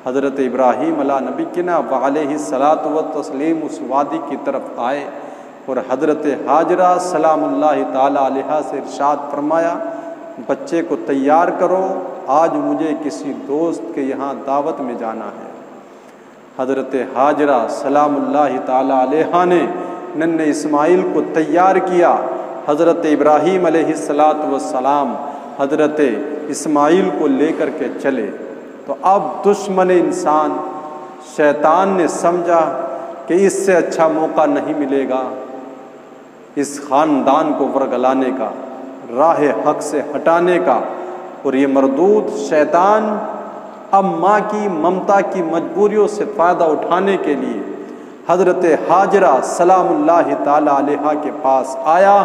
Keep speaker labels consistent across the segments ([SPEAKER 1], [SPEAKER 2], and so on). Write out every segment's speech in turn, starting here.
[SPEAKER 1] حضرت ابراہیم علیہ نبی کنا وعلیہ الصلاۃ والتسلیم اس وادی کی طرف آئے اور حضرت ہاجرہ سلام اللہ تعالیٰ علیہا سے ارشاد فرمایا بچے کو تیار کرو، آج مجھے کسی دوست کے یہاں دعوت میں جانا ہے۔ حضرت ہاجرہ سلام اللہ تعالیٰ علیہا نے ننھے اسماعیل کو تیار کیا۔ حضرت ابراہیم علیہ السلام حضرت اسماعیل کو لے کر کے چلے تو اب دشمن انسان شیطان نے سمجھا کہ اس سے اچھا موقع نہیں ملے گا اس خاندان کو ورگلانے کا، راہ حق سے ہٹانے کا، اور یہ مردود شیطان اب ماں کی ممتا کی مجبوریوں سے فائدہ اٹھانے کے لیے حضرت ہاجرہ سلام اللہ تعالیٰ علیہا کے پاس آیا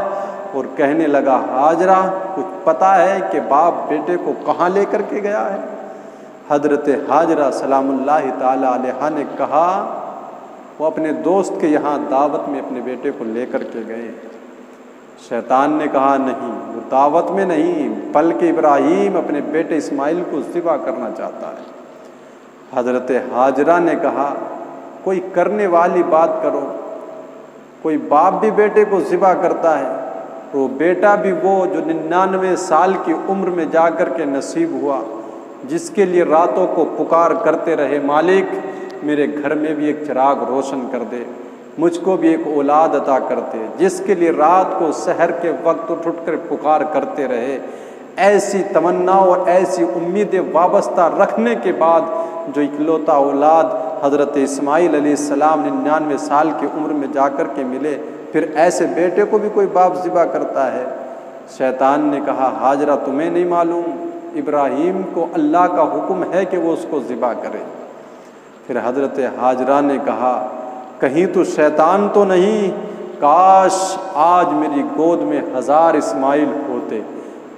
[SPEAKER 1] اور کہنے لگا ہاجرہ کچھ پتہ ہے کہ باپ بیٹے کو کہاں لے کر کے گیا ہے؟ حضرت ہاجرہ سلام اللہ تعالیٰ علیہا نے کہا وہ اپنے دوست کے یہاں دعوت میں اپنے بیٹے کو لے کر کے گئے۔ شیطان نے کہا نہیں، وہ دعوت میں نہیں بلکہ ابراہیم اپنے بیٹے اسماعیل کو ذبح کرنا چاہتا ہے۔ حضرت ہاجرہ نے کہا کوئی کرنے والی بات کرو، کوئی باپ بھی بیٹے کو ذبح کرتا ہے، وہ بیٹا بھی وہ جو 99 سال کی عمر میں جا کر کے نصیب ہوا، جس کے لیے راتوں کو پکار کرتے رہے مالک میرے گھر میں بھی ایک چراغ روشن کر دے، مجھ کو بھی ایک اولاد عطا کرتے، جس کے لیے رات کو سحر کے وقت اٹھ کر پکار کرتے رہے۔ ایسی تمنا اور ایسی امیدیں وابستہ رکھنے کے بعد جو اکلوتا اولاد حضرت اسماعیل علیہ السلام 99 سال کی عمر میں جا کر کے ملے، پھر ایسے بیٹے کو بھی کوئی باپ ذبح کرتا ہے۔ شیطان نے کہا ہاجرہ تمہیں نہیں معلوم ابراہیم کو اللہ کا حکم ہے کہ وہ اس کو ذبح کرے۔ پھر حضرت ہاجرہ نے کہا کہیں تو شیطان تو نہیں، کاش آج میری گود میں 1000 اسماعیل ہوتے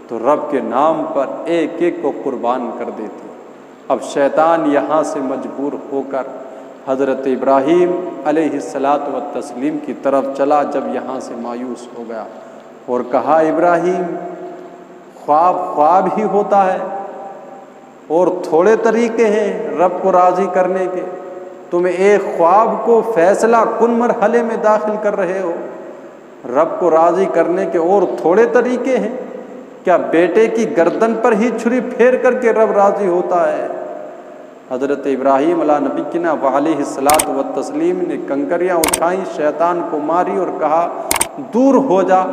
[SPEAKER 1] تو رب کے نام پر ایک ایک کو قربان کر دیتی۔ اب شیطان یہاں سے مجبور ہو کر حضرت ابراہیم علیہ الصلاۃ والتسلیم کی طرف چلا جب یہاں سے مایوس ہو گیا اور کہا ابراہیم خواب خواب ہی ہوتا ہے اور تھوڑے طریقے ہیں رب کو راضی کرنے کے، تم ایک خواب کو فیصلہ کن مرحلے میں داخل کر رہے ہو۔ رب کو راضی کرنے کے اور تھوڑے طریقے ہیں، کیا بیٹے کی گردن پر ہی چھری پھیر کر کے رب راضی ہوتا ہے؟ حضرت ابراہیم علیہ نبی کنا وعلیہ الصلاۃ والتسلیم نے کنکریاں اٹھائیں، شیطان کو ماری اور کہا دور ہو جا،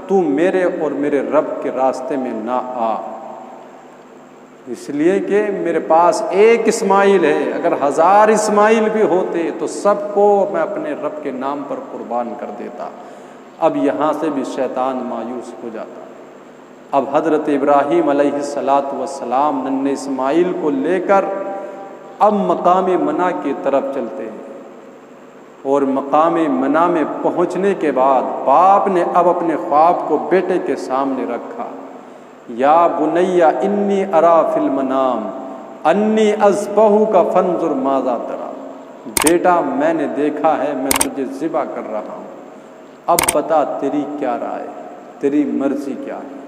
[SPEAKER 1] تو میرے اور میرے رب کے راستے میں نہ آ، اس لیے کہ میرے پاس ایک اسماعیل ہے، اگر 1000 اسماعیل بھی ہوتے تو سب کو میں اپنے رب کے نام پر قربان کر دیتا۔ اب یہاں سے بھی شیطان مایوس ہو جاتا۔ اب حضرت ابراہیم علیہ الصلاۃ والسلام ننھے اسماعیل کو لے کر اب مقام منع کی طرف چلتے ہیں، اور مقام منع میں پہنچنے کے بعد باپ نے اب اپنے خواب کو بیٹے کے سامنے رکھا۔ یا بنی انی ارا فی المنام انی اذبحک فانظر ماذا تری، بیٹا میں نے دیکھا ہے میں تجھے ذبح کر رہا ہوں، اب بتا تیری کیا رائے، تیری مرضی کیا ہے؟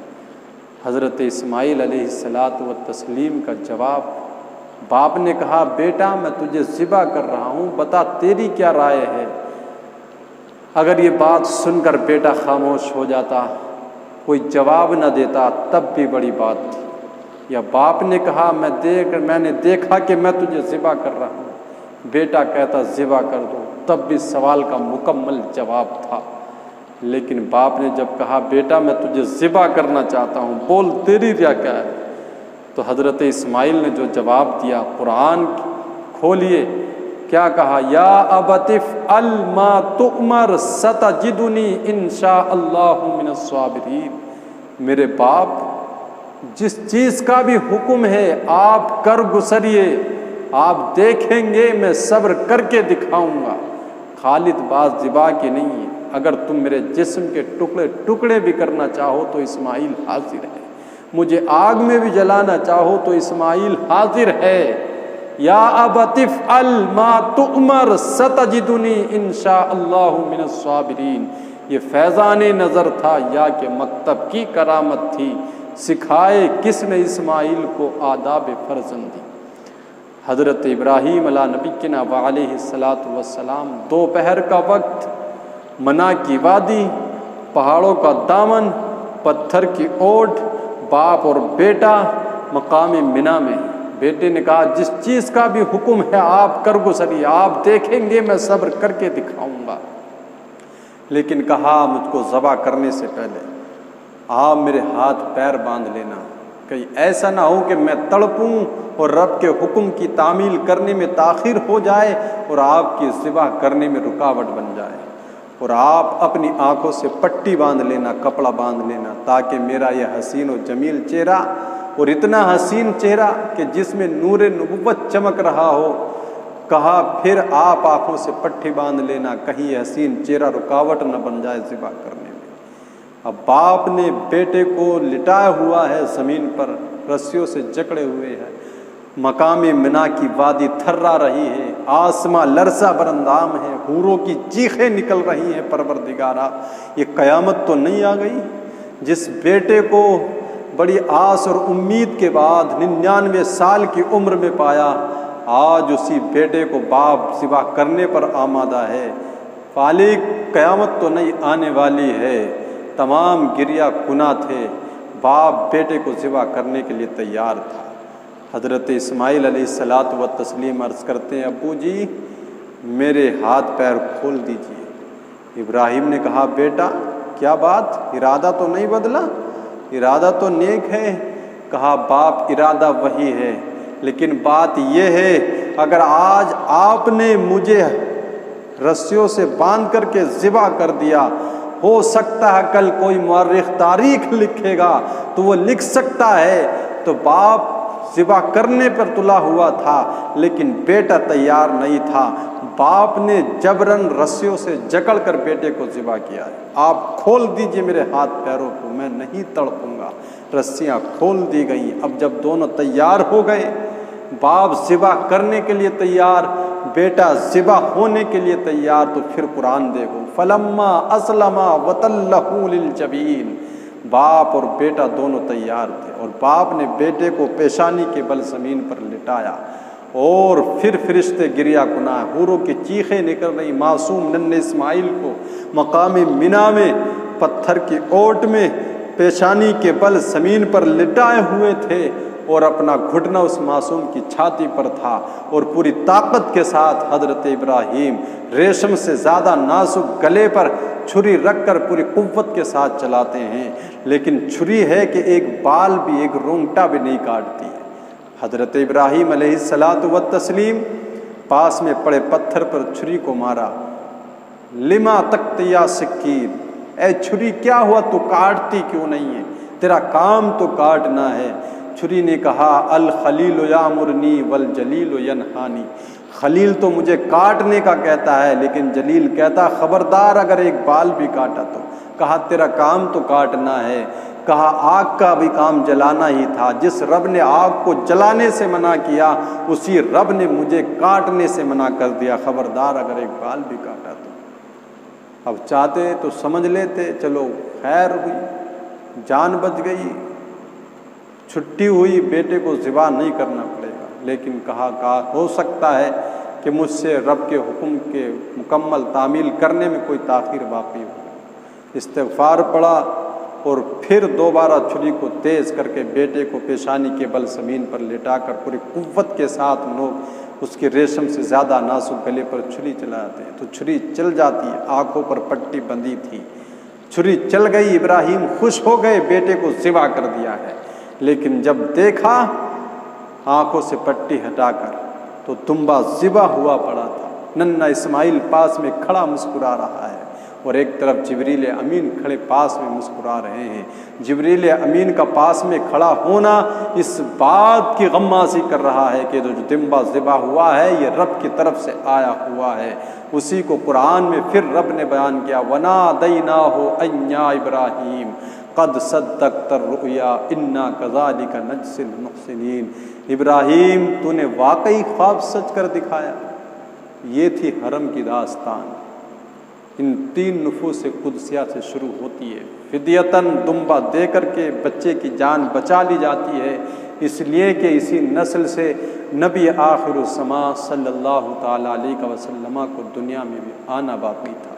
[SPEAKER 1] حضرت اسماعیل علیہ الصلاۃ والتسلیم کا جواب، باپ نے کہا بیٹا میں تجھے ذبح کر رہا ہوں، بتا تیری کیا رائے ہے؟ اگر یہ بات سن کر بیٹا خاموش ہو جاتا، کوئی جواب نہ دیتا تب بھی بڑی بات تھی، یا باپ نے کہا میں نے دیکھا کہ میں تجھے ذبح کر رہا ہوں، بیٹا کہتا ذبح کر دو، تب بھی سوال کا مکمل جواب تھا۔ لیکن باپ نے جب کہا بیٹا میں تجھے ذبح کرنا چاہتا ہوں، بول تیری کیا ہے؟ تو حضرت اسماعیل نے جو جواب دیا، قرآن کھولیے کیا کہا، یا ابت افعل ما تؤمر ستجدنی ان شاء اللہ من الصابرین، میرے باپ جس چیز کا بھی حکم ہے آپ کر گزریے، آپ دیکھیں گے میں صبر کر کے دکھاؤں گا۔ خالد باز ذبح کی نہیں ہے، اگر تم میرے جسم کے ٹکڑے ٹکڑے بھی کرنا چاہو تو اسماعیل حاضر ہے، مجھے آگ میں بھی جلانا چاہو تو اسماعیل حاضر ہے۔ یا ابت افعل ما تؤمر ستجدنی ان شاء اللہ من الصابرین، یہ فیضان نظر تھا یا کہ مکتب کی کرامت تھی؟ سکھائے کس نے اسماعیل کو آداب فرزندی؟ حضرت ابراہیم علیہ نبینا وعلیہ الصلاۃ والسلام، دوپہر کا وقت، منا کی وادی، پہاڑوں کا دامن، پتھر کی اوٹ، باپ اور بیٹا مقام منا میں۔ بیٹے نے کہا جس چیز کا بھی حکم ہے آپ کر گزریے، آپ دیکھیں گے میں صبر کر کے دکھاؤں گا، لیکن کہا مجھ کو ذبح کرنے سے پہلے آپ میرے ہاتھ پیر باندھ لینا، کہیں ایسا نہ ہو کہ میں تڑپوں اور رب کے حکم کی تعمیل کرنے میں تاخیر ہو جائے اور آپ کی ذبح کرنے میں رکاوٹ بن جائے، اور آپ اپنی آنکھوں سے پٹی باندھ لینا، کپڑا باندھ لینا، تاکہ میرا یہ حسین و جمیل چہرہ، اور اتنا حسین چہرہ کہ جس میں نور نبوت چمک رہا ہو، کہا پھر آپ آنکھوں سے پٹی باندھ لینا، کہیں یہ حسین چہرہ رکاوٹ نہ بن جائے ذبح کرنے میں۔ اب باپ نے بیٹے کو لٹایا ہوا ہے زمین پر، رسیوں سے جکڑے ہوئے ہے، مقام منا کی وادی تھرا رہی ہے، آسماں لرزہ براندام ہے، حوروں کی چیخیں نکل رہی ہیں، پروردگارا یہ قیامت تو نہیں آ گئی؟ جس بیٹے کو بڑی آس اور امید کے بعد 99 سال کی عمر میں پایا، آج اسی بیٹے کو باپ ذبح کرنے پر آمادہ ہے۔ فالق قیامت تو نہیں آنے والی ہے، تمام گریہ کناں تھے، باپ بیٹے کو ذبح کرنے کے لیے تیار تھا۔ حضرت اسماعیل علیہ الصلاۃ والتسلیم عرض کرتے ہیں ابو جی میرے ہاتھ پیر کھول دیجیے۔ ابراہیم نے کہا بیٹا کیا بات، ارادہ تو نہیں بدلا، ارادہ تو نیک ہے۔ کہا باپ ارادہ وہی ہے، لیکن بات یہ ہے اگر آج آپ نے مجھے رسیوں سے باندھ کر کے ذبح کر دیا، ہو سکتا ہے کل کوئی مورخ تاریخ لکھے گا تو وہ لکھ سکتا ہے تو باپ ذبح کرنے پر تلا ہوا تھا لیکن بیٹا تیار نہیں تھا، باپ نے جبراً رسیوں سے جکڑ کر بیٹے کو ذبح کیا ہے۔ آپ کھول دیجئے میرے ہاتھ پیروں کو، میں نہیں تڑپوں گا۔ رسیاں کھول دی گئیں۔ اب جب دونوں تیار ہو گئے، باپ ذبح کرنے کے لیے تیار، بیٹا ذبح ہونے کے لیے تیار، تو پھر قرآن دیکھو فلما اسلما وتلہ للجبین، باپ اور بیٹا دونوں تیار تھے، اور باپ نے بیٹے کو پیشانی کے بل زمین پر لٹایا، اور پھر فرشتے گریہ کناں، حوروں کی چیخیں نکل رہی، معصوم ننھے اسماعیل کو مقام منا میں پتھر کی اوٹ میں پیشانی کے بل زمین پر لٹائے ہوئے تھے، اور اپنا گھٹنا اس معصوم کی چھاتی پر تھا، اور پوری طاقت کے ساتھ حضرت ابراہیم ریشم سے زیادہ نازک گلے پر چھری رکھ کر پوری قوت کے ساتھ چلاتے ہیں، لیکن چھری ہے کہ ایک بال بھی، ایک رونگٹا بھی نہیں کاٹتی ہے۔ حضرت ابراہیم علیہ الصلاۃ والتسلیم پاس میں پڑے پتھر پر چھری کو مارا، لما تقطع یا سکین، اے چھری کیا ہوا، تو کاٹتی کیوں نہیں ہے، تیرا کام تو کاٹنا ہے۔ چھری نے کہا الخلیل یامرنی والجلیل ینہانی، خلیل تو مجھے کاٹنے کا کہتا ہے لیکن جلیل کہتا خبردار اگر ایک بال بھی کاٹا تو۔ کہا تیرا کام تو کاٹنا ہے، کہا آگ کا بھی کام جلانا ہی تھا، جس رب نے آگ کو جلانے سے منع کیا اسی رب نے مجھے کاٹنے سے منع کر دیا، خبردار اگر ایک بال بھی کاٹا تو۔ اب چاہتے تو سمجھ لیتے چلو خیر ہوئی، جان بچ گئی، چھٹی ہوئی، بیٹے کو ذبح نہیں کرنا پڑے گا، لیکن کہا ہو سکتا ہے کہ مجھ سے رب کے حکم کے مکمل تعمیل کرنے میں کوئی تاخیر واقع ہو۔ استغفار پڑا اور پھر دوبارہ چھری کو تیز کر کے بیٹے کو پیشانی کے بل زمین پر لٹا کر پوری قوت کے ساتھ لوگ اس کے ریشم سے زیادہ نازک گلے پر چھری چلاتے ہیں تو چھری چل جاتی ہے، آنکھوں پر پٹی بندھی تھی، چھری چل گئی، ابراہیم خوش ہو گئے، بیٹے کو ذبح کر دیا ہے، لیکن جب دیکھا آنکھوں سے پٹی ہٹا کر تو دمبا ذبح ہوا پڑا تھا، ننھا اسماعیل پاس میں کھڑا مسکرا رہا ہے، اور ایک طرف جبریل امین کھڑے پاس میں مسکرا رہے ہیں۔ جبریل امین کا پاس میں کھڑا ہونا اس بات کی غمازی کر رہا ہے کہ جو دمبا ذبح ہوا ہے یہ رب کی طرف سے آیا ہوا ہے۔ اسی کو قرآن میں پھر رب نے بیان کیا وَنَادَيْنَاهُ أَن يَا إِبْرَاهِيمُ قَدْ صَدَّقْتَ الرُّؤْيَا إِنَّا كَذَلِكَ نَجْزِي الْمُحْسِنِينَ، ابراہیم تو نے واقعی خواب سچ کر دکھایا۔ یہ تھی حرم کی داستان، ان 3 نفوس قدسیہ سے شروع ہوتی ہے۔ فدیتاً دمبا دے کر کے بچے کی جان بچا لی جاتی ہے، اس لیے کہ اسی نسل سے نبی آخر الزماں صلی اللہ تعالیٰ علیہ وسلم کو دنیا میں بھی آنا باقی تھا۔